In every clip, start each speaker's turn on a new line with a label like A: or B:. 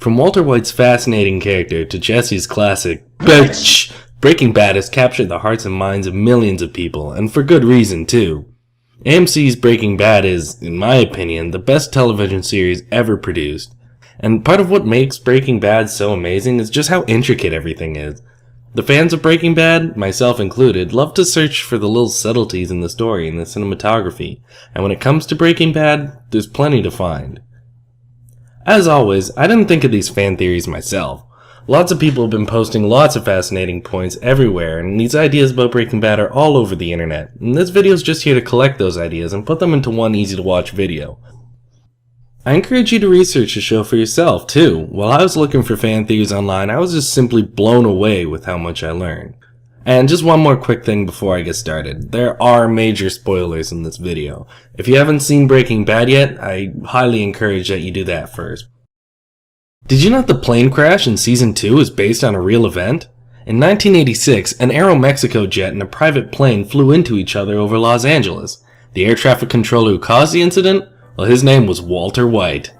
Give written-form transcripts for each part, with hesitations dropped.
A: From Walter White's fascinating character to Jesse's classic bitch, Breaking Bad has captured the hearts and minds of millions of people, and for good reason too. AMC's Breaking Bad is, in my opinion, the best television series ever produced. And part of what makes Breaking Bad so amazing is just how intricate everything is. The fans of Breaking Bad, myself included, love to search for the little subtleties in the story and the cinematography, and when it comes to Breaking Bad, there's plenty to find. As always, I didn't think of these fan theories myself. Lots of people have been posting lots of fascinating points everywhere, and these ideas about Breaking Bad are all over the internet, and this video is just here to collect those ideas and put them into one easy to watch video. I encourage you to research the show for yourself, too. While I was looking for fan theories online, I was just simply blown away with how much I learned. And just one more quick thing before I get started. There are major spoilers in this video. If you haven't seen Breaking Bad yet, I highly encourage that you do that first. Did you know the plane crash in Season 2 is based on a real event? In 1986, an Aeromexico jet and a private plane flew into each other over Los Angeles. The air traffic controller who caused the incident? Well, his name was Walter White.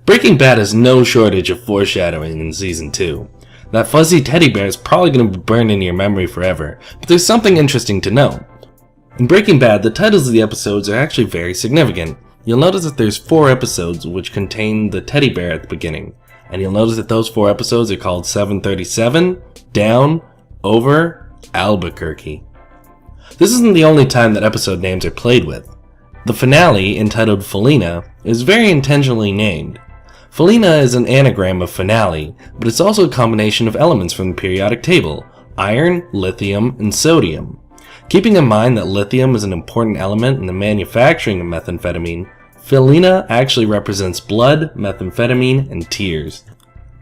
A: Breaking Bad has no shortage of foreshadowing in Season 2. That fuzzy teddy bear is probably going to be burned into your memory forever, but there's something interesting to note. In Breaking Bad, the titles of the episodes are actually very significant. You'll notice that there's 4 episodes which contain the teddy bear at the beginning, and you'll notice that those 4 episodes are called 737, Down, Over, Albuquerque. This isn't the only time that episode names are played with. The finale, entitled Felina, is very intentionally named. Felina is an anagram of finale, but it's also a combination of elements from the periodic table: iron, lithium, and sodium. Keeping in mind that lithium is an important element in the manufacturing of methamphetamine, Felina actually represents blood, methamphetamine, and tears.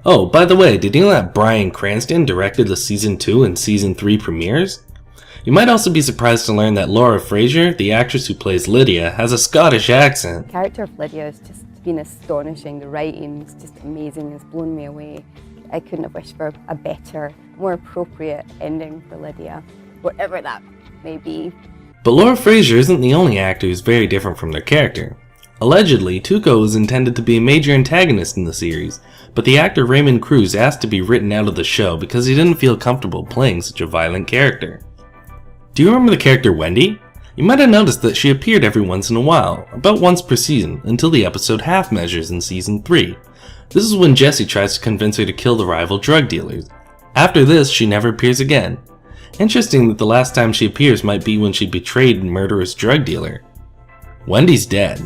A: Oh, by the way, did you know that Bryan Cranston directed the Season 2 and Season 3 premieres? You might also be surprised to learn that Laura Fraser, the actress who plays Lydia, has a Scottish accent.
B: The character of Lydia has just been astonishing. The writing's just amazing. It's blown me away. I couldn't have wished for a better, more appropriate ending for Lydia, whatever that may be.
A: But Laura Fraser isn't the only actor who's very different from their character. Allegedly, Tuco was intended to be a major antagonist in the series, but the actor Raymond Cruz asked to be written out of the show because he didn't feel comfortable playing such a violent character. Do you remember the character Wendy? You might have noticed that she appeared every once in a while, about once per season, until the episode Half Measures in Season 3. This is when Jesse tries to convince her to kill the rival drug dealers. After this, she never appears again. Interesting that the last time she appears might be when she betrayed a murderous drug dealer. Wendy's dead.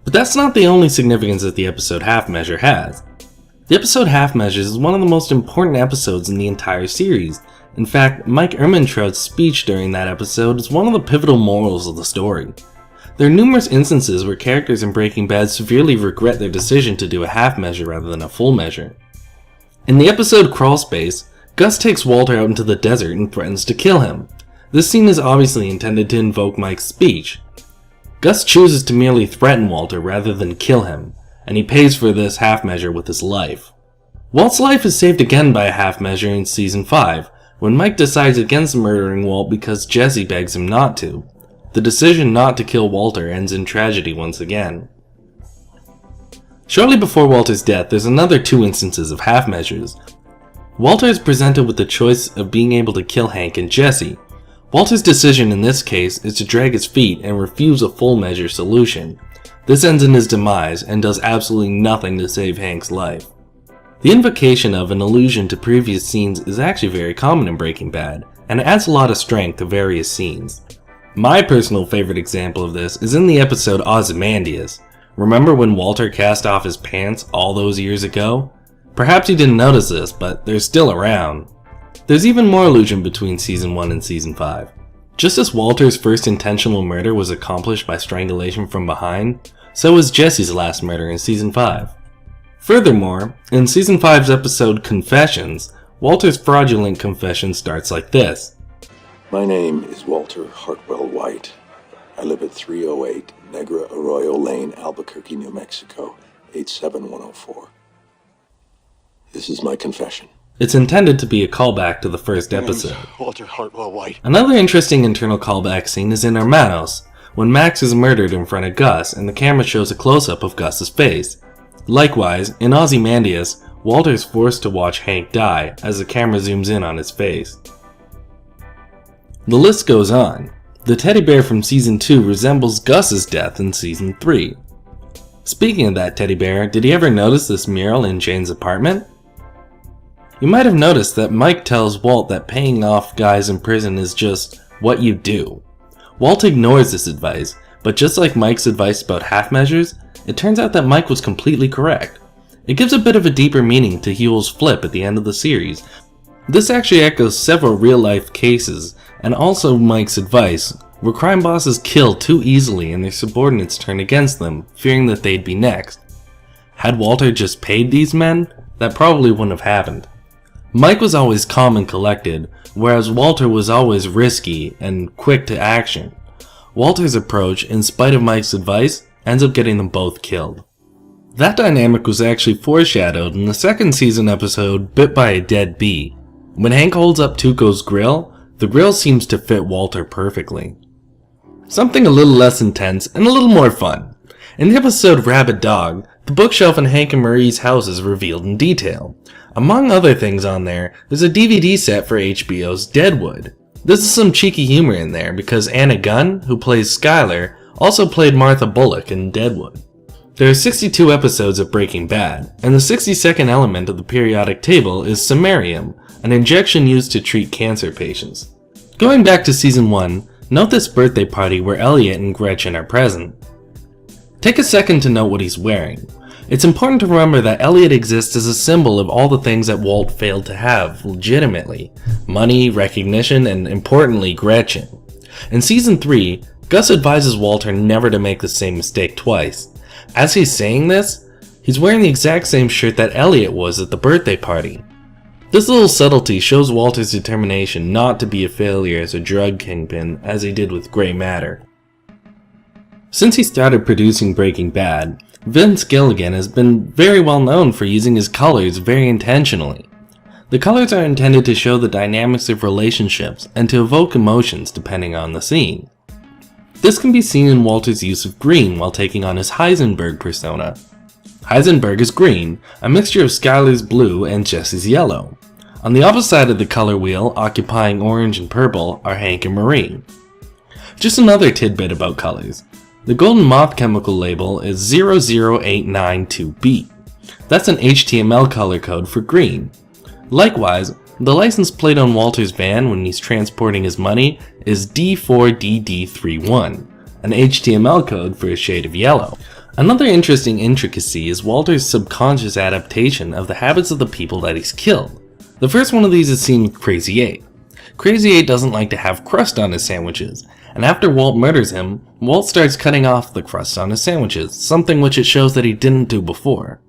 A: But that's not the only significance that the episode Half Measure has. The episode Half Measures is one of the most important episodes in the entire series. In fact, Mike Ehrmantraut's speech during that episode is one of the pivotal morals of the story. There are numerous instances where characters in Breaking Bad severely regret their decision to do a half measure rather than a full measure. In the episode Crawl Space, Gus takes Walter out into the desert and threatens to kill him. This scene is obviously intended to invoke Mike's speech. Gus chooses to merely threaten Walter rather than kill him, and he pays for this half measure with his life. Walt's life is saved again by a half measure in Season 5, when Mike decides against murdering Walt because Jesse begs him not to. The decision not to kill Walter ends in tragedy once again. Shortly before Walter's death, there's another 2 instances of half measures. Walter is presented with the choice of being able to kill Hank and Jesse. Walter's decision in this case is to drag his feet and refuse a full measure solution. This ends in his demise and does absolutely nothing to save Hank's life. The invocation of an allusion to previous scenes is actually very common in Breaking Bad, and it adds a lot of strength to various scenes. My personal favorite example of this is in the episode Ozymandias. Remember when Walter cast off his pants all those years ago? Perhaps you didn't notice this, but they're still around. There's even more allusion between Season 1 and Season 5. Just as Walter's first intentional murder was accomplished by strangulation from behind, so was Jesse's last murder in Season 5. Furthermore, in Season 5's episode Confessions, Walter's fraudulent confession starts like this.
C: My name is Walter Hartwell White. I live at 308 Negra Arroyo Lane, Albuquerque, New Mexico, 87104. This is my confession.
A: It's intended to be a callback to the first episode.
C: Walter Hartwell White.
A: Another interesting internal callback scene is in Hermanos, when Max is murdered in front of Gus and the camera shows a close-up of Gus's face. Likewise, in Ozymandias, Walter's forced to watch Hank die as the camera zooms in on his face. The list goes on. The teddy bear from Season 2 resembles Gus's death in Season 3. Speaking of that teddy bear, did you ever notice this mural in Jane's apartment? You might have noticed that Mike tells Walt that paying off guys in prison is just what you do. Walt ignores this advice, but just like Mike's advice about half measures, it turns out that Mike was completely correct. It gives a bit of a deeper meaning to Huel's flip at the end of the series. This actually echoes several real-life cases, and also Mike's advice, where crime bosses kill too easily and their subordinates turn against them, fearing that they'd be next. Had Walter just paid these men, that probably wouldn't have happened. Mike was always calm and collected, whereas Walter was always risky and quick to action. Walter's approach, in spite of Mike's advice, ends up getting them both killed. That dynamic was actually foreshadowed in the second season episode Bit by a Dead Bee. When Hank holds up Tuco's grill, the grill seems to fit Walter perfectly. Something a little less intense and a little more fun. In the episode Rabid Dog, the bookshelf in Hank and Marie's house is revealed in detail. Among other things on there, there's a DVD set for HBO's Deadwood. There's some cheeky humor in there because Anna Gunn, who plays Skylar, also played Martha Bullock in Deadwood. There are 62 episodes of Breaking Bad, and the 62nd element of the periodic table is samarium, an injection used to treat cancer patients. Going back to Season 1, note this birthday party where Elliot and Gretchen are present. Take a second to note what he's wearing. It's important to remember that Elliot exists as a symbol of all the things that Walt failed to have legitimately. Money, recognition, and importantly, Gretchen. In Season 3, Gus advises Walter never to make the same mistake twice. As he's saying this, he's wearing the exact same shirt that Elliot was at the birthday party. This little subtlety shows Walter's determination not to be a failure as a drug kingpin as he did with Grey Matter. Since he started producing Breaking Bad, Vince Gilligan has been very well known for using his colors very intentionally. The colors are intended to show the dynamics of relationships and to evoke emotions depending on the scene. This can be seen in Walter's use of green while taking on his Heisenberg persona. Heisenberg is green, a mixture of Skylar's blue and Jesse's yellow. On the opposite side of the color wheel, occupying orange and purple, are Hank and Marie. Just another tidbit about colors. The Golden Moth chemical label is 00892B. That's an HTML color code for green. Likewise, the license plate on Walter's van when he's transporting his money is D4DD31, an HTML code for a shade of yellow. Another interesting intricacy is Walter's subconscious adaptation of the habits of the people that he's killed. The first one of these is seen with Crazy 8. Crazy 8 doesn't like to have crust on his sandwiches, and after Walt murders him, Walt starts cutting off the crust on his sandwiches, something which it shows that he didn't do before.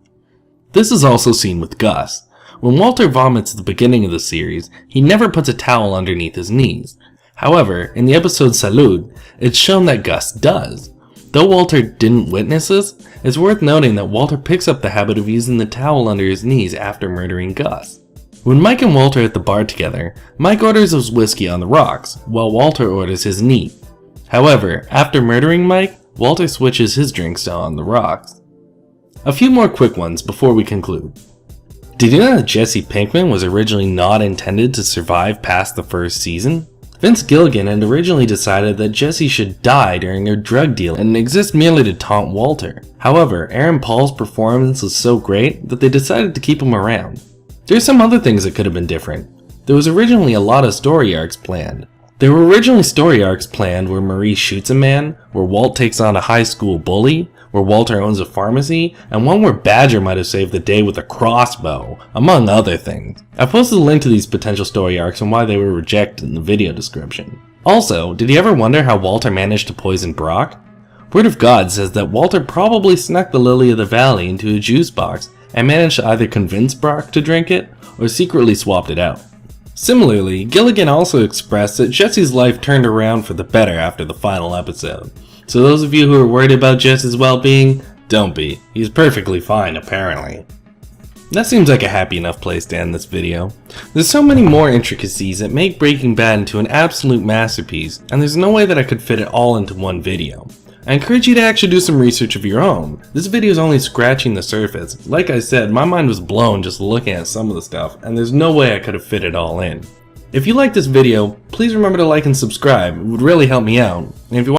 A: This is also seen with Gus. When Walter vomits at the beginning of the series, he never puts a towel underneath his knees. However, in the episode Salud, it's shown that Gus does. Though Walter didn't witness this, it's worth noting that Walter picks up the habit of using the towel under his knees after murdering Gus. When Mike and Walter are at the bar together, Mike orders his whiskey on the rocks, while Walter orders his neat. However, after murdering Mike, Walter switches his drinks to on the rocks. A few more quick ones before we conclude. Did you know that Jesse Pinkman was originally not intended to survive past the first season? Vince Gilligan had originally decided that Jesse should die during a drug deal and exist merely to taunt Walter. However, Aaron Paul's performance was so great that they decided to keep him around. There's some other things that could have been different. There was originally a lot of story arcs planned. There were originally story arcs planned where Marie shoots a man, where Walt takes on a high school bully, where Walter owns a pharmacy, and one where Badger might have saved the day with a crossbow, among other things. I posted a link to these potential story arcs and why they were rejected in the video description. Also, did you ever wonder how Walter managed to poison Brock? Word of God says that Walter probably snuck the Lily of the Valley into a juice box and managed to either convince Brock to drink it or secretly swapped it out. Similarly, Gilligan also expressed that Jesse's life turned around for the better after the final episode. So those of you who are worried about Jesse's well-being, don't be. He's perfectly fine, apparently. That seems like a happy enough place to end this video. There's so many more intricacies that make Breaking Bad into an absolute masterpiece, and there's no way that I could fit it all into one video. I encourage you to actually do some research of your own. This video is only scratching the surface. Like I said, my mind was blown just looking at some of the stuff, and there's no way I could have fit it all in. If you like this video, please remember to like and subscribe. It would really help me out. And if you